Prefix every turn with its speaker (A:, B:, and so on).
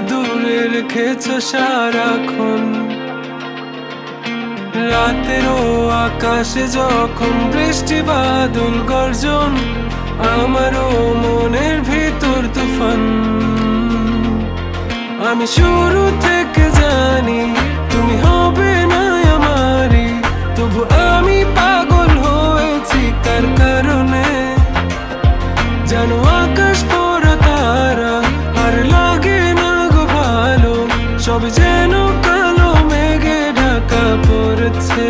A: দূরে রেখেছ সারাক্ষণ। রাতেরও আকাশে যখন বৃষ্টি বাদল গর্জন, আমারও মনের ভিতর তুফান। আমি শুরু থেকে জানি তুমি হবে না আমারই, তবু আমি পাগল হয়েছি কার কারণে। জানো আকাশ পড়া তারা আর লাগে না গো ভালো, সব যেন কালো মেঘে ঢাকা পড়েছে।